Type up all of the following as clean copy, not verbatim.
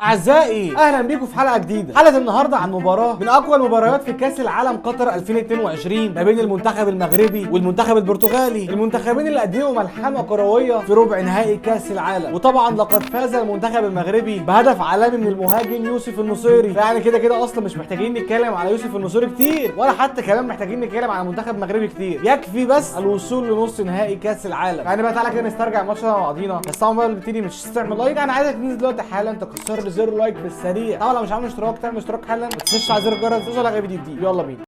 اعزائي اهلا بيكم في حلقه جديده. حلقه النهارده عن مباراه من اقوى المباريات في كاس العالم قطر 2022 ما بين المنتخب المغربي والمنتخب البرتغالي، المنتخبين اللي قدموا ملحمه كرويه في ربع نهائي كاس العالم. وطبعا لقد فاز المنتخب المغربي بهدف عالمي من المهاجم يوسف النصيري. يعني كده كده اصلا مش محتاجين نتكلم على يوسف النصيري كتير، ولا حتى كمان محتاجين نتكلم على منتخب مغربي كتير، يكفي بس الوصول لنص نهائي كاس العالم. يعني بقى تعالى كده نسترجع الماتش ده مع بعضينا. بس طبعا بقى اللي بتيجي مش تعمل لايك، انا عايزك تنزل دلوقتي حالا تكسر لي زر لايك بالسريع. طبعا لو مش عامل اشتراك تعمل اشتراك حالا، ما تنساش على زر الجرس توصل لك فيديو جديد. يلا بينا.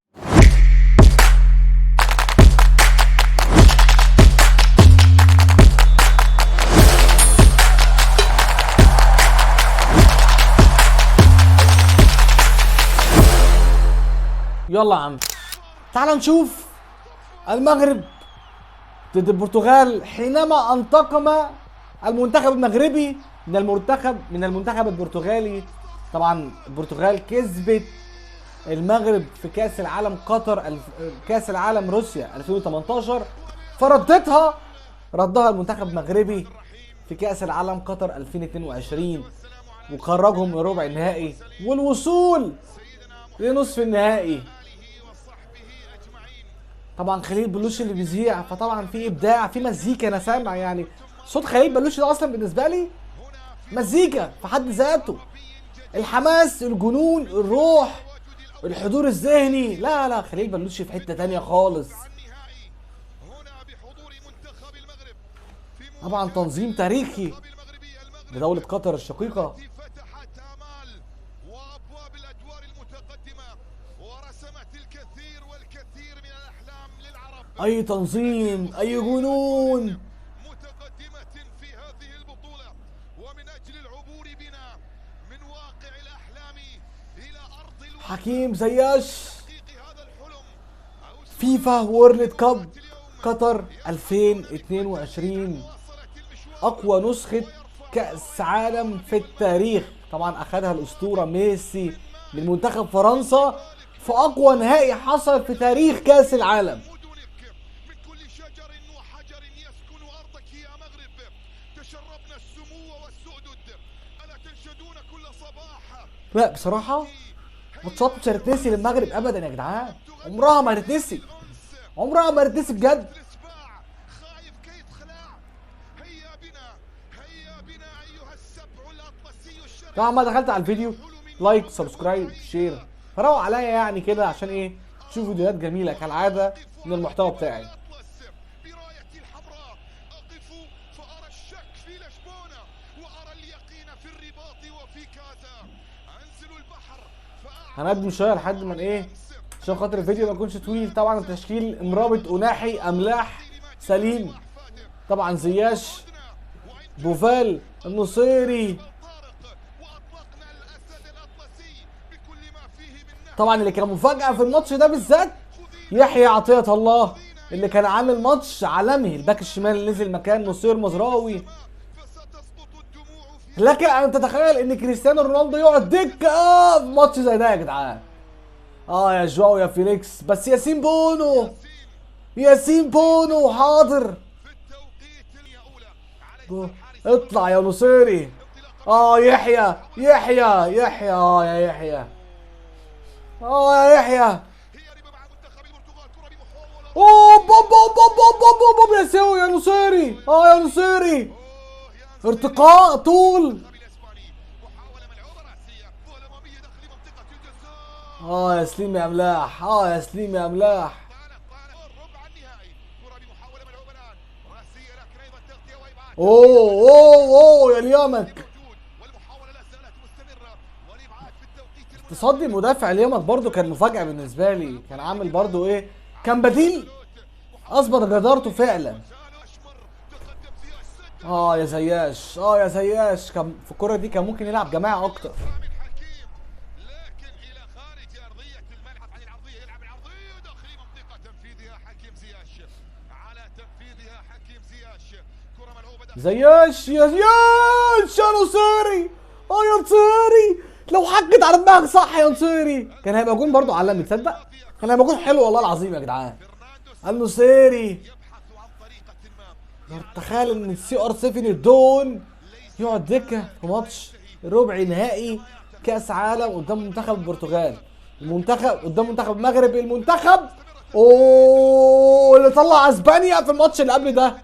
يلا يا عم تعال نشوف المغرب ضد البرتغال حينما انتقم المنتخب المغربي من المنتخب البرتغالي. طبعا البرتغال كسبت المغرب في كاس العالم قطر كاس العالم روسيا 2018، ردها المنتخب المغربي في كاس العالم قطر 2022 وخرجهم من ربع النهائي والوصول لنصف النهائي. طبعا خليل بلوشي اللي بيذيع، فطبعا في ابداع، في مزيكا. انا سامع يعني صوت خليل بلوشي ده اصلا بالنسبه لي مزيكا في حد ذاته. الحماس، الجنون، الروح، الحضور الذهني، لا خليل بلوشي في حته تانية خالص. طبعا تنظيم تاريخي لدوله قطر الشقيقه. اي تنظيم، اي جنون. في هذه البطولة ومن أجل العبور بنا من واقع الأحلام إلى أرض الواقع. حكيم زياش، فيفا وورلد كاب قطر 2022 أقوى نسخة كأس عالم في التاريخ. طبعا أخذها الأسطورة ميسي من منتخب فرنسا في أقوى نهائي حصل في تاريخ كأس العالم. لا بصراحة ماتشات مش هتتنسي للمغرب ابدا يا جدعان، عمرها ما هتتنسي، عمرها ما هتتنسي بجد. طبعا ما دخلت على الفيديو لايك سبسكرايب شير، فروق عليا يعني كده عشان ايه تشوف فيديوهات جميلة كالعادة من المحتوى بتاعي. هنقدم شويه لحد ما ايه عشان خاطر الفيديو ما يكونش طويل. طبعا التشكيل مرابط، اناحي، املاح، سليم، طبعا زياش، بوفال، النصيري. طبعا اللي كان مفاجأة في الماتش ده بالذات يحيى عطية الله اللي كان عامل ماتش عالمي، الباك الشمال اللي نزل مكان نصير مزراوي. لكن ان تتخيل ان كريستيانو رونالدو يقعد دكه في ماتش زي ده يا جدعان. يا جواو يا فينيكس، بس ياسين بونو، ياسين بونو حاضر. اطلع يا نصيري. يحيى يحيى يحيى يا يحيى، يا يحيى. بوب يا سوي يا نصيري. يا نصيري ارتقاء طول. يا سليم يا املاح، يا سليم يا املاح. اوه يا اليامك. تصدي مدافع اليامك برضو كان مفاجأة بالنسبة لي، كان عامل برضو ايه، كان بديل اثبت جدارته فعلا. يا زياش، يا زياش كان في الكرة دي كان ممكن يلعب جماعة اكتر. زياش يا زياش يا نصيري. يا نصيري لو حكت على دماغك صح يا نصيري كان هيبقى جون برضو عالمي. تصدق كان هيبقى جون حلو والله العظيم يا جدعان. النصيري تخيل ان السي ار 7 الدون يقعد دكه في ماتش ربع نهائي كاس عالم قدام منتخب البرتغال، المنتخب قدام منتخب المغرب، المنتخب اوه اللي طلع اسبانيا في الماتش اللي قبل ده. كرة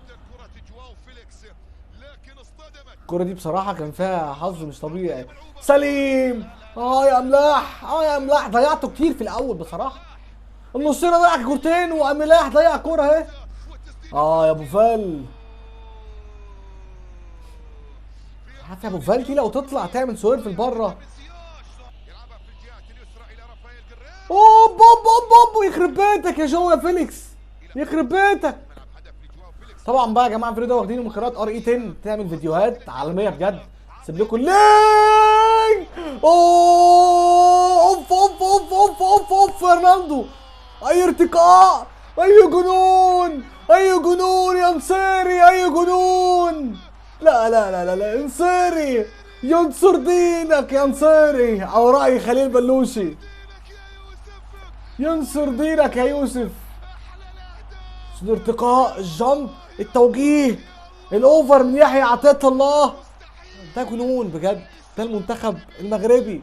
جواو فيليكس لكن اصطدمت. الكرة دي بصراحة كان فيها حظ مش طبيعي. سليم يا املاح، يا املاح ضيعته كتير في الاول بصراحة. النصيرة ضيع كورتين واملاح ضيع كورة اهي. يا ابو فال. عارف يا ابو فال دي لو تطلع تعمل سويرف لبره. يلعبها في الجهة اليسرى الى رافائيل جرير. اوب اوب اوب اوب يخرب بيتك يا جو يا فيليكس، يخرب بيتك. ملعب هدف لجواو فيليكس. طبعا بقى يا جماعه الفيديو ده واخدينه من قناه ار اي 10 تعمل فيديوهات عالميه بجد. سيب لكم اللينك. اوف اوف اوف اوف اوف اوف فرناندو، اي ارتقاء، اي جنون، اي جنون يا نصيري، اي جنون. لا لا لا لا لا نصيري ينصر دينك يا نصيري، او راي خليل بلوشي، ينصر دينك يا يوسف. الارتقاء، الجمب، التوجيه، الاوفر من يحيى عطية الله، ده جنون بجد. ده المنتخب المغربي.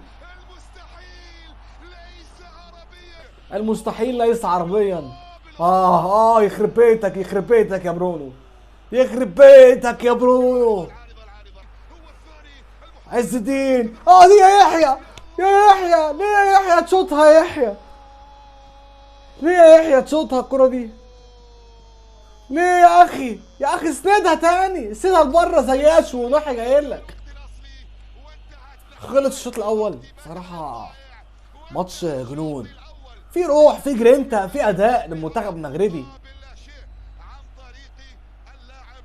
المستحيل ليس عربيا. يخرب بيتك، يخرب بيتك يا برونو، يخرب بيتك يا برونو. عز الدين دي يا يحيى، يا يحيى ليه يا يحيى تشوطها يا يحيى؟ ليه يا يحيى تشوطها الكرة دي؟ ليه يا اخي؟ يا اخي اسندها تاني، اسندها لبره زي ياشو ونحي جايين لك. خلص الشوط الاول بصراحه ماتش جنون، في روح، في جرينتا، في اداء للمنتخب المغربي. عن طريق اللاعب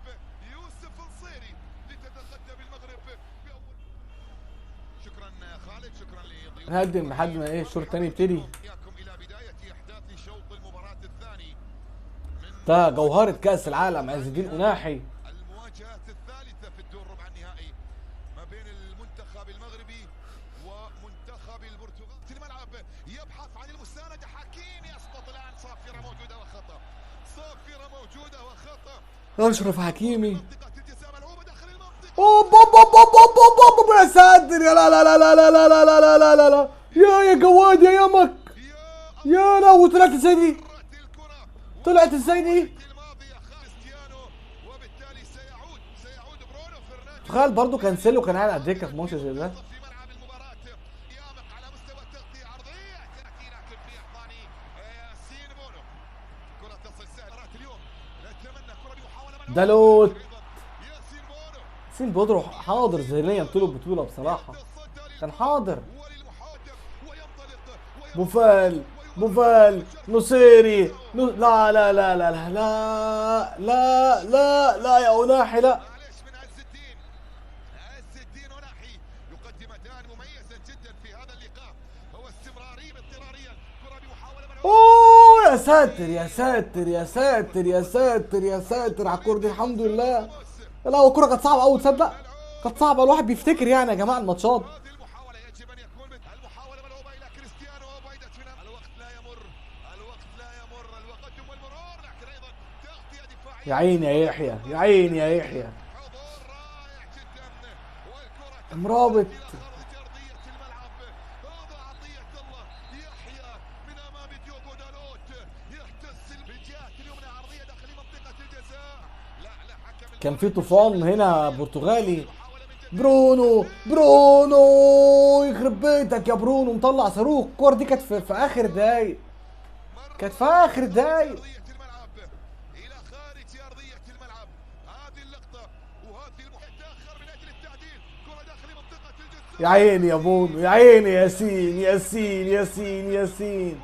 يوسف الصيري لتتقدم المغرب بأول. شكرا خالد، شكرا لضيوف. نقدم لحد ما الشوط الثاني يبتدي. إياكم إلى بداية إحداث شوط المباراة الثاني. ده جوهرة كأس العالم عز الدين أناحي. المواجهة الثالثة في الدور ربع النهائي ما بين المنتخب المغربي ومنتخب البرتغال. في الملعب يبحث عن المساندة، حكيم يسقط الآن. صافرة موجودة وخطأ، صافرة موجودة وخطأ. أشرف حكيمي. منطقة الجزاء ملعوبة داخل المنطقة. اوب اوب اوب اوب اوب اوب اوب يا ساتر، يا لا لا لا لا لا لا لا لا لا لا لا لا يا جواد يا يمك يا لا. وطلعت ازاي دي؟ طلعت ازاي دي؟ الماضية كريستيانو وبالتالي سيعود برونو فرنانديز. تخيل برضه كانسيلو كان قاعد على الدكه في ماتش زي ده. في ملعب المباراة يامق على مستوى التغطية، عرضية تأتي لكن في إحضان ياسين بونو. كرة تصل سهلة اليوم. نتمنى كرة بمحاولة دالوت ياسين بونو. ياسين بودرو حاضر ذهنيا طول البطوله بصراحه، كان حاضر. وللمحاولة وينطلق بوفال، بوفال، نصيري، لا لا لا لا لا لا لا لا لا يا أناحي لا. معلش من عز الدين أناحي يقدم أداء مميزا جدا في هذا اللقاء. هو استمراري اضطراريا. كرة بمحاولة يا ساتر يا ساتر يا ساتر يا ساتر يا ساتر على الكورة دي. الحمد لله. لا الكورة كانت صعبة أوي تصدق، كانت صعبة. الواحد بيفتكر يعني يا جماعة الماتشات. هذه المحاولة يجب أن يكون المحاولة ملعوبة إلى كريستيانو وبعدت من الوقت لا يمر، الوقت لا يمر، التقدم والمرور لكن أيضا تغطية دفاعية. يا عيني يا يحيى، يا عيني يا يحيى. حضور رائع جدا والكرة مرابط. أرضية الملعب. هذا عطية الله يحيى من أمام ديوغو دالوت يهتز بالجهة اليمنى، عرضية داخل منطقة الجزاء. لا حكم كان في طوفان هنا برتغالي. برونو، برونو يخرب بيتك يا برونو، مطلع صاروخ. الكورة دي كانت في اخر دقايق، كانت في اخر دقايق. أرضية الملعب إلى خارج أرضية الملعب. هذه اللقطة وهذه تأخر من أجل التعديل. كرة داخل منطقة الجزاء. يا عيني يا بونو، يا عيني ياسين، ياسين ياسين ياسين.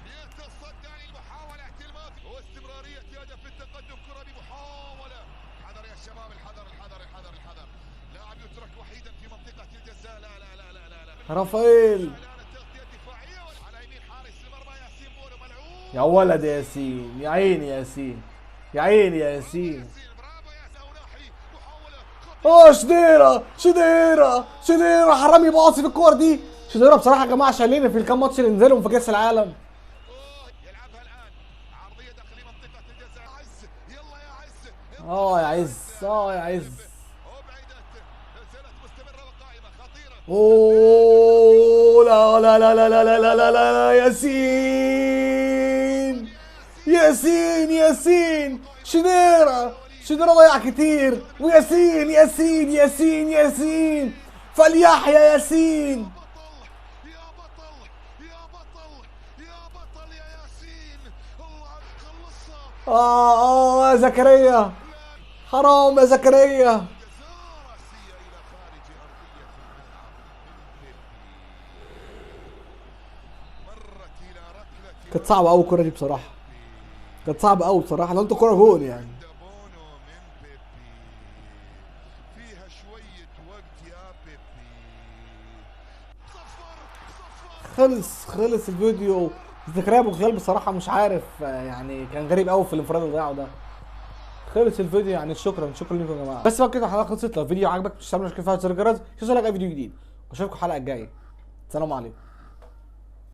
يتصدى للمحاولة الماضية واستمرارية هدف التقدم. كرة بمحاولة. حذر يا شباب، الحذر الحذر الحذر الحذر. لاعب يترك وحيدا في منطقة الجزاء. لا لا لا لا لا لا. رافائيل. الآن التغطية الدفاعية على يمين حارس المرمى ياسين بونو ملعوب. يا ولد يا ياسين، يا عيني يا ياسين، يا عيني يا ياسين. برافو يا أناحي. محاولة شديرة شديرة شديرة، حرامي باصي في الكور دي. شديرة بصراحة يا جماعة شايلين في الكام ماتش اللي نزلهم في كأس العالم. يلعبها الآن عرضية داخل منطقة الجزاء. عز يلا يا عز. يا عز، يا عز. وبعدت نزلت مستمرة وقائمة. اوه لا لا لا لا لا لا لا لا لا لا ياسين ياسين ياسين شنيرة ضيع كتير، وياسين ياسين ياسين ياسين فليحيى ياسين. يا بطل يا بطل يا بطل يا ياسين، الله خلصها. يا زكريا، حرام يا زكريا. راسية إلى خارج أرضية الملعب من بيبي، مرت إلى ركلة كانت صعبة أوي الكورة دي بصراحة، كانت صعبة أوي بصراحة. أنا قلت الكورة جول يعني. بونو من بيبي، فيها شوية وقت يا بيبي. خلص الفيديو. زكريا ابو خيال بصراحة مش عارف يعني كان غريب قوي في الانفراد اللي ضيعه ده. خلص الفيديو يعني. شكرا لكم يا جماعة. بس بقى كده الحلقة خلصت. لو الفيديو عجبك مش تعملوا مشكلة في زر الجرس، يوصلك اي فيديو جديد، واشوفكم الحلقة الجاية. سلام عليكم.